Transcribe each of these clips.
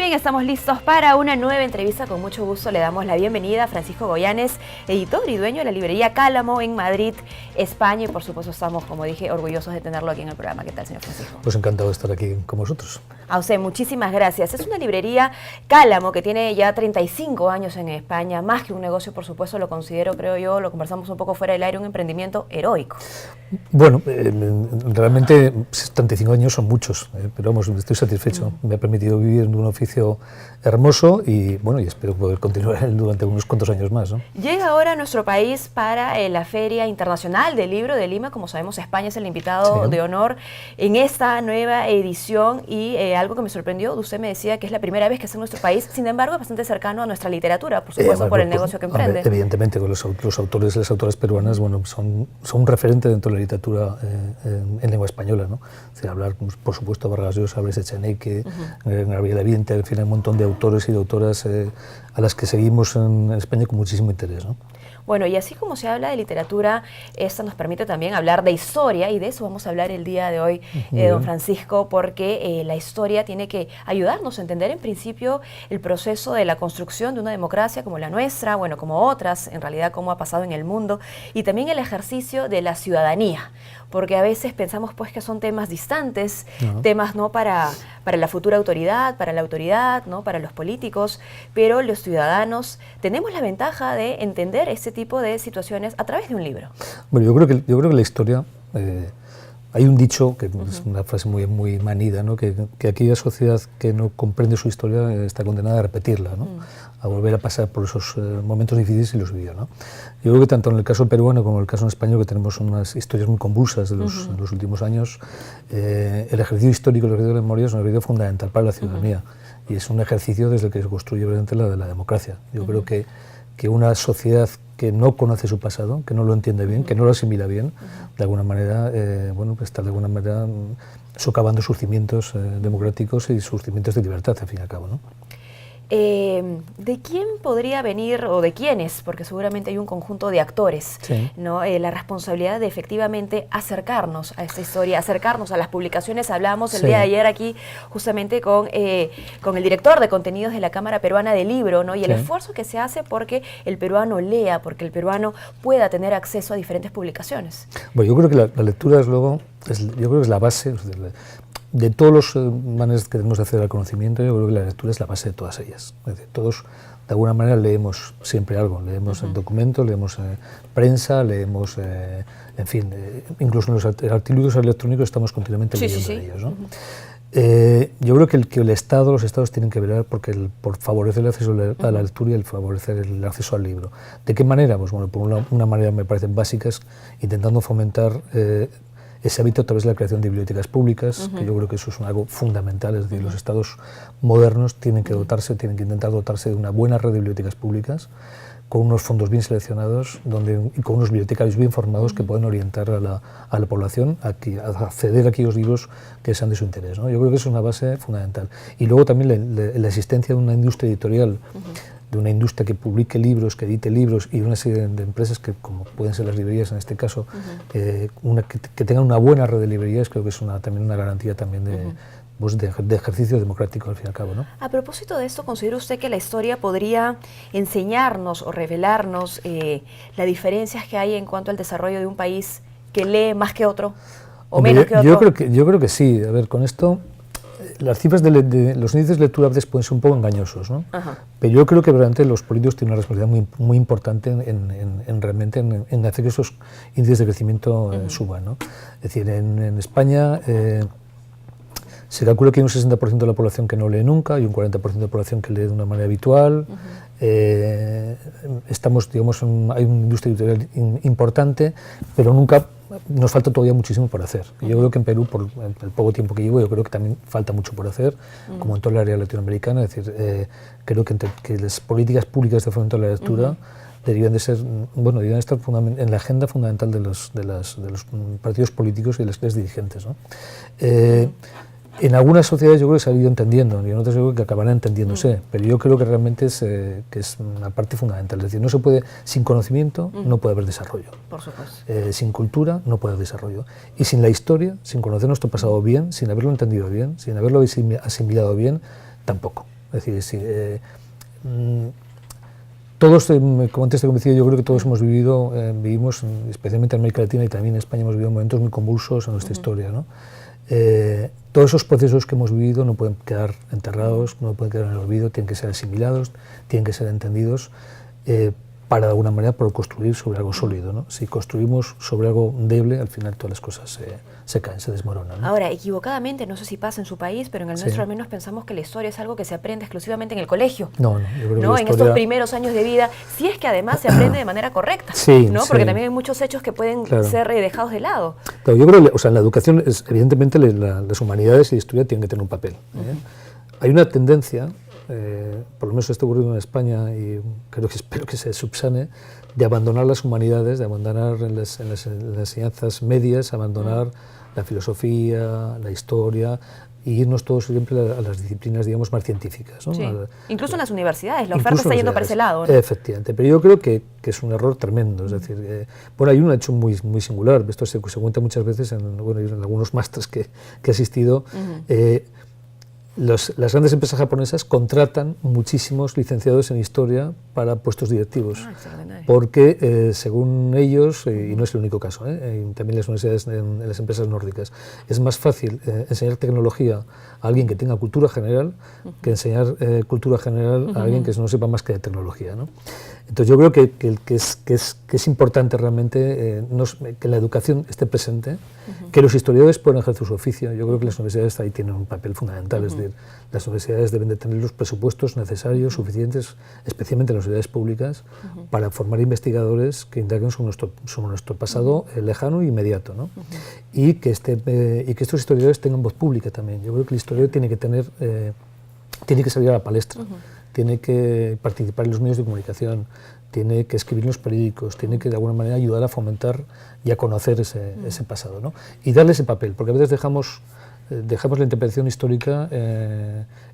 bien, estamos listos para una nueva entrevista. Con mucho gusto le damos la bienvenida a Francisco Goyanes, editor y dueño de la librería Cálamo en Madrid, España. Y por supuesto estamos, como dije, orgullosos de tenerlo aquí en el programa. ¿Qué tal, señor Francisco? Pues encantado de estar aquí con vosotros. A usted, muchísimas gracias. Es una librería Cálamo que tiene ya 35 años en España. Más que un negocio, por supuesto, lo considero, creo yo, lo conversamos un poco fuera del aire, un emprendimiento heroico. Bueno, realmente 35 años son muchos, pero vamos, estoy satisfecho. Me ha permitido vivir en un oficio hermoso y bueno, y espero poder continuar durante unos cuantos años más, ¿no? Llega ahora a nuestro país para la Feria Internacional del Libro de Lima. Como sabemos, España es el invitado de honor en esta nueva edición y algo que me sorprendió, usted me decía que es la primera vez que es en nuestro país, sin embargo es bastante cercano a nuestra literatura, por supuesto, bueno, por el negocio que emprende. Evidentemente, los autores y las autoras peruanas, bueno, son un referente dentro de la literatura en lengua española, ¿no? Es decir, hablar, por supuesto, Vargas Llosa, Blas Echenique, Gabriela Viente, en fin, hay un montón de autores y de autoras a las que seguimos en España con muchísimo interés, ¿no? Bueno, y así como se habla de literatura, esta nos permite también hablar de historia, y de eso vamos a hablar el día de hoy, don Francisco, porque la historia tiene que ayudarnos a entender en principio el proceso de la construcción de una democracia como la nuestra, bueno, como otras, en realidad cómo ha pasado en el mundo, y también el ejercicio de la ciudadanía, porque a veces pensamos pues que son temas distantes, temas no para la futura autoridad, para la autoridad, ¿no? Para los políticos, pero los ciudadanos tenemos la ventaja de entender este tipo de situaciones a través de un libro. Bueno, yo creo que la historia, hay un dicho, que es una frase muy manida, ¿no? que aquella sociedad que no comprende su historia está condenada a repetirla, ¿no? A volver a pasar por esos momentos difíciles y los vivió, ¿no? Yo creo que tanto en el caso peruano como en el caso en español, que tenemos unas historias muy convulsas de los últimos años, el ejercicio histórico, el ejercicio de la memoria es un ejercicio fundamental para la ciudadanía y es un ejercicio desde el que se construye obviamente la de la democracia. Yo creo que una sociedad que no conoce su pasado, que no lo entiende bien, que no lo asimila bien, de alguna manera, bueno, pues está de alguna manera socavando sus cimientos democráticos y sus cimientos de libertad, al fin y al cabo, ¿no? ¿De quién podría venir, o de quiénes, porque seguramente hay un conjunto de actores, ¿no? La responsabilidad de efectivamente acercarnos a esta historia, acercarnos a las publicaciones? Hablábamos el día de ayer aquí justamente con el director de contenidos de la Cámara Peruana del Libro, ¿no? Y el esfuerzo que se hace porque el peruano lea, porque el peruano pueda tener acceso a diferentes publicaciones. Bueno, yo creo que la lectura es luego, yo creo que es la base de todas las maneras que tenemos de acceder al conocimiento. Yo creo que la lectura es la base de todas ellas. Es decir, todos de alguna manera leemos siempre algo, leemos documentos, leemos prensa, leemos, en fin, incluso en los artículos electrónicos estamos continuamente leyendo de ellos, ¿no? Yo creo que el Estado, los Estados tienen que velar por favorecer el acceso a la lectura y el favorecer el acceso al libro. ¿De qué manera? Pues bueno, por una manera me parecen básicas, intentando fomentar ese hábito a través de la creación de bibliotecas públicas, que yo creo que eso es algo fundamental. Es decir, los estados modernos tienen que intentar dotarse de una buena red de bibliotecas públicas, con unos fondos bien seleccionados y con unos bibliotecarios bien formados que pueden orientar a la población a acceder a aquellos libros que sean de su interés, ¿no? Yo creo que es una base fundamental. Y luego también la existencia de una industria editorial, de una industria que publique libros, que edite libros, y una serie de empresas que, como pueden ser las librerías en este caso, que tengan una buena red de librerías, creo que es también una garantía también de ejercicio democrático, al fin y al cabo, ¿no? A propósito de esto, ¿considera usted que la historia podría enseñarnos o revelarnos las diferencias que hay en cuanto al desarrollo de un país que lee más que otro o menos que otro? Yo creo que sí. A ver, con esto, las cifras los índices de lectura a veces pueden ser un poco engañosos, ¿no? Pero yo creo que realmente los políticos tienen una responsabilidad muy importante en hacer que esos índices de crecimiento suban, ¿no? Es decir, en España se calcula que hay un 60% de la población que no lee nunca y un 40% de la población que lee de una manera habitual. Estamos, digamos, hay una industria editorial importante, pero nos falta todavía muchísimo por hacer. Yo creo que en Perú, por el poco tiempo que llevo, yo creo que también falta mucho por hacer, como en toda el área latinoamericana. Es decir, creo que las políticas públicas de fomento de la lectura deberían estar en la agenda fundamental de los partidos políticos y de las clases dirigentes, ¿no? En algunas sociedades yo creo que se ha ido entendiendo, y en otras yo creo que acabarán entendiéndose, pero yo creo que realmente es una parte fundamental. Es decir, no se puede, sin conocimiento no puede haber desarrollo. Por supuesto. Sin cultura no puede haber desarrollo. Y sin la historia, sin conocer nuestro pasado bien, sin haberlo entendido bien, sin haberlo asimilado bien, tampoco. Es Es decir, todos, como antes te he convencido, yo creo que todos hemos vivido, vivimos, especialmente en América Latina y también en España, hemos vivido momentos muy convulsos en nuestra historia, ¿no? Todos esos procesos que hemos vivido no pueden quedar enterrados, no pueden quedar en el olvido, tienen que ser asimilados, tienen que ser entendidos para de alguna manera poder construir sobre algo sólido, ¿no? Si construimos sobre algo endeble, al final todas las cosas se caen, se desmoronan, ¿no? Ahora, equivocadamente, no sé si pasa en su país, pero en el nuestro al menos pensamos que la historia es algo que se aprende exclusivamente en el colegio. No, yo creo que ¿no? En estos primeros años de vida, si es que además se aprende de manera correcta, ¿no? Porque también hay muchos hechos que pueden ser dejados de lado. Claro, yo creo que, o sea, en la educación, evidentemente las humanidades y la historia tienen que tener un papel. Hay una tendencia, por lo menos esto ocurrido en España y espero que se subsane, de abandonar las humanidades, de abandonar en las enseñanzas medias, abandonar la filosofía, la historia, y irnos todos siempre a las disciplinas, digamos, más científicas, ¿no? Sí. Incluso en las universidades, la oferta está yendo para ese lado, ¿no? Efectivamente, pero yo creo que es un error tremendo, es decir, bueno, hay un hecho muy singular, esto se cuenta muchas veces en algunos másteres que he asistido. Las grandes empresas japonesas contratan muchísimos licenciados en historia para puestos directivos, porque según ellos, y no es el único caso, también las universidades en las empresas nórdicas, es más fácil enseñar tecnología a alguien que tenga cultura general que enseñar cultura general a alguien que no sepa más que de tecnología, ¿no? Entonces yo creo que es importante realmente que la educación esté presente, que los historiadores puedan ejercer su oficio. Yo creo que las universidades ahí tienen un papel fundamental, es decir, las universidades deben de tener los presupuestos necesarios, suficientes, especialmente en las universidades públicas, para formar investigadores que indaguen sobre nuestro pasado lejano e inmediato, ¿no? Y que estos historiadores tengan voz pública también. Yo creo que el historiador tiene que salir a la palestra. Tiene que participar en los medios de comunicación, tiene que escribir en los periódicos, tiene que de alguna manera ayudar a fomentar y a conocer ese pasado, ¿no? Y darle ese papel, porque a veces dejamos la interpretación histórica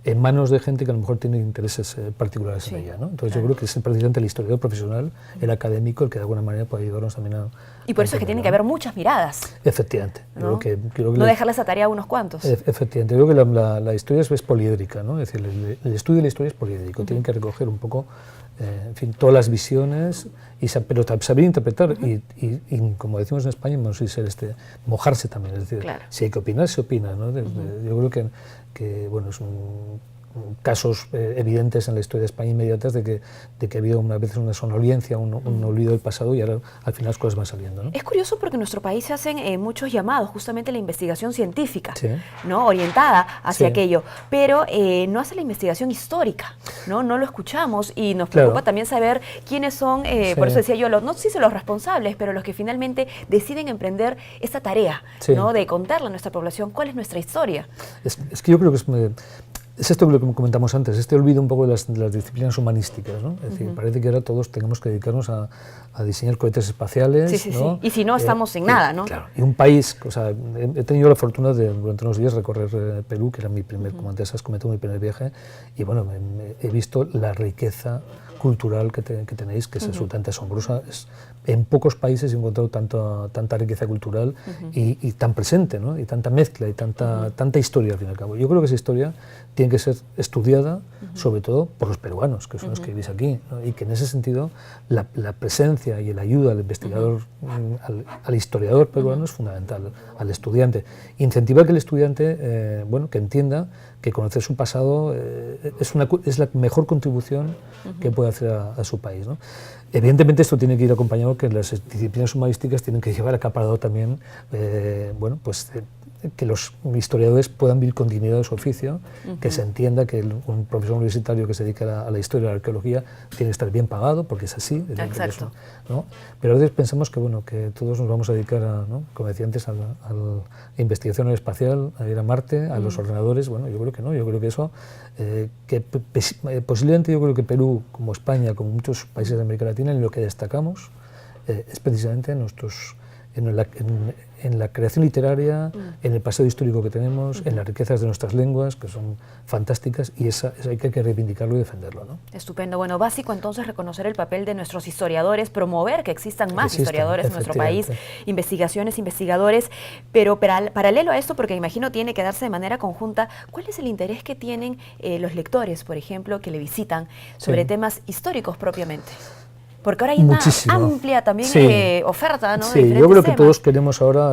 en manos de gente que a lo mejor tiene intereses particulares en ella, ¿no? Entonces yo creo que es precisamente el historiador profesional, el académico, el que de alguna manera puede ayudarnos también a... Y por eso es que tiene que haber muchas miradas. Efectivamente. ¿No? Creo que no dejarle esa tarea a unos cuantos. Efectivamente. Creo que la historia es poliédrica, ¿no? Es decir, el estudio de la historia es poliédrico. Tienen que recoger un poco, en fin, todas las visiones, pero saber interpretar y, como decimos en España, mojarse también. Es decir, si hay que opinar, se opina, ¿no? Yo creo que bueno, es casos evidentes en la historia de España inmediatas de que ha habido a veces una sonoliencia, un olvido del pasado, y ahora al final las cosas van saliendo, ¿no? Es curioso porque en nuestro país se hacen muchos llamados justamente a la investigación científica, ¿no? Orientada hacia aquello, pero no hace la investigación histórica, ¿no? No lo escuchamos y nos preocupa también saber quiénes son, por eso decía yo, no sé si son los responsables, pero los que finalmente deciden emprender esta tarea, ¿no? De contarle a nuestra población cuál es nuestra historia. Es que yo creo que es esto que comentamos antes, este olvido un poco de las disciplinas humanísticas, ¿no? Es decir, parece que ahora todos tenemos que dedicarnos a diseñar cohetes espaciales, ¿no? Y si no, estamos en nada, ¿no? Claro. Y un país, o sea, he tenido la fortuna de durante unos días recorrer Perú, que era mi primer, como antes has comentado, mi primer viaje, y bueno, he visto la riqueza cultural que tenéis, que es absolutamente asombrosa. En pocos países he encontrado tanta riqueza cultural y tan presente, ¿no? Y tanta mezcla y tanta historia al fin y al cabo. Yo creo que esa historia tiene que ser estudiada, sobre todo por los peruanos, que son los que vivís aquí, ¿no? Y que en ese sentido la presencia y la ayuda al investigador, al historiador peruano es fundamental, al estudiante. Incentivar que el estudiante, que entienda que conocer su pasado es la mejor contribución que puede hacer a su país, ¿no? Evidentemente esto tiene que ir acompañado que las disciplinas humanísticas tienen que llevar acaparado también, que los historiadores puedan vivir con dignidad de su oficio, que se entienda que un profesor universitario que se dedica a la historia y a la arqueología tiene que estar bien pagado, porque es así. Exacto. ¿No? Pero a veces pensamos que todos nos vamos a dedicar ¿no? Como decía antes, a la investigación aeroespacial, a ir a Marte, a los ordenadores. Bueno, yo creo que no, yo creo que eso, posiblemente yo creo que Perú, como España, como muchos países de América Latina, en lo que destacamos es precisamente en la creación literaria, en el pasado histórico que tenemos, en las riquezas de nuestras lenguas, que son fantásticas, y eso hay que reivindicarlo y defenderlo, ¿no? Estupendo. Bueno, básico entonces reconocer el papel de nuestros historiadores, promover que existan más historiadores en nuestro país, investigaciones, investigadores, pero paralelo a esto, porque imagino tiene que darse de manera conjunta, ¿cuál es el interés que tienen los lectores, por ejemplo, que le visitan sobre temas históricos propiamente? Porque ahora hay muchísimo. Una amplia también oferta, ¿no? Sí, yo creo que todos queremos ahora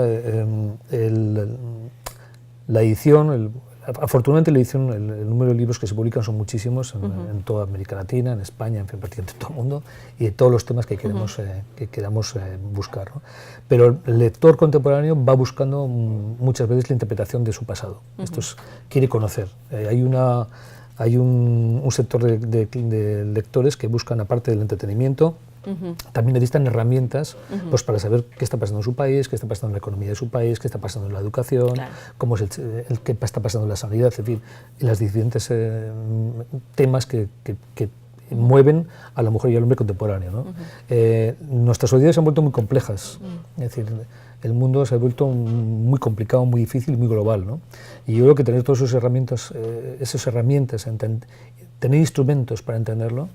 la edición, afortunadamente la edición, el número de libros que se publican son muchísimos en toda América Latina, en España, en fin, prácticamente en todo el mundo, y de todos los temas que queremos, que queramos buscar, ¿no? Pero el lector contemporáneo va buscando muchas veces la interpretación de su pasado. Esto quiere conocer. Hay un sector de lectores que buscan, aparte del entretenimiento, también necesitan herramientas pues, para saber qué está pasando en su país, qué está pasando en la economía de su país, qué está pasando en la educación, cómo es qué está pasando en la sanidad, en fin, y los diferentes temas que mueven a la mujer y al hombre contemporáneo, ¿no? Nuestras sociedades se han vuelto muy complejas, es decir, el mundo se ha vuelto muy complicado, muy difícil y muy global, ¿no? Y yo creo que tener todas esas herramientas, tener instrumentos para entenderlo,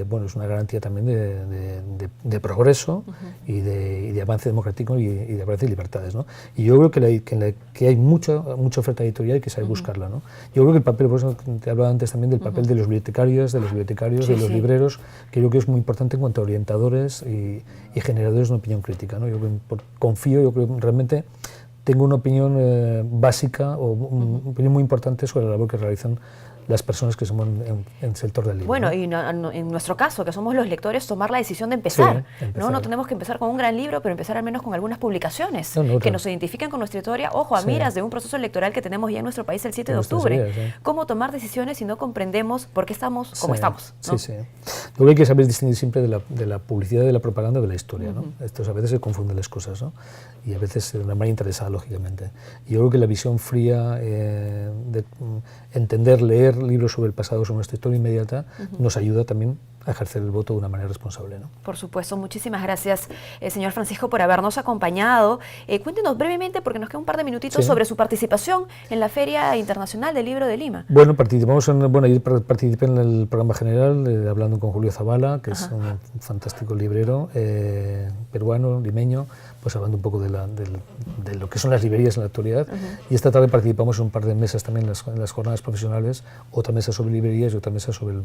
bueno, es una garantía también de progreso y de avance democrático y de avance de libertades, ¿no? Y yo creo que hay mucha oferta editorial y que saber buscarla, ¿no? Yo creo que el papel, por eso te hablaba antes también del papel de los bibliotecarios, de los libreros, que yo creo que es muy importante en cuanto a orientadores y generadores de una opinión crítica, ¿no? Yo confío, yo creo que realmente tengo una opinión básica o una opinión muy importante sobre la labor que realizan las personas que somos en el sector del libro. Bueno, y en nuestro caso, que somos los lectores, tomar la decisión de empezar. Sí, empezar. ¿No? No tenemos que empezar con un gran libro, pero empezar al menos con algunas publicaciones que nos identifiquen con nuestra historia, ojo, a miras de un proceso electoral que tenemos ya en nuestro país el 7 de octubre. ¿Cómo tomar decisiones si no comprendemos por qué estamos como estamos? ¿No? Sí. Lo que hay que saber es distinguir siempre de la publicidad, de la propaganda, de la historia, ¿no? Estos a veces se confunden las cosas, ¿no? Y a veces de una manera interesada, lógicamente. Y yo creo que la visión fría de entender, leer libros sobre el pasado, sobre nuestra historia inmediata, nos ayuda también a ejercer el voto de una manera responsable, ¿no? Por supuesto. Muchísimas gracias, señor Francisco, por habernos acompañado. Cuéntenos brevemente, porque nos queda un par de minutitos, sobre su participación en la Feria Internacional del Libro de Lima. Bueno, ayer participé en el programa general, hablando con Julio Zavala, que es un fantástico librero peruano, limeño, pues hablando un poco de lo que son las librerías en la actualidad. Y esta tarde participamos en un par de mesas también en las jornadas profesionales, otra mesa sobre librerías y otra mesa sobre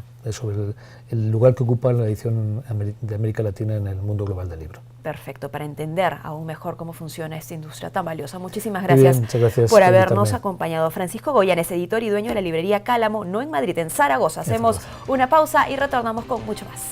el lugar que ocupa la edición de América Latina en el mundo global del libro. Perfecto, para entender aún mejor cómo funciona esta industria tan valiosa. Muchísimas gracias, muchas gracias por habernos acompañado. Francisco Goyanes, editor y dueño de la librería Cálamo, no en Madrid, en Zaragoza. Hacemos una pausa y retornamos con mucho más.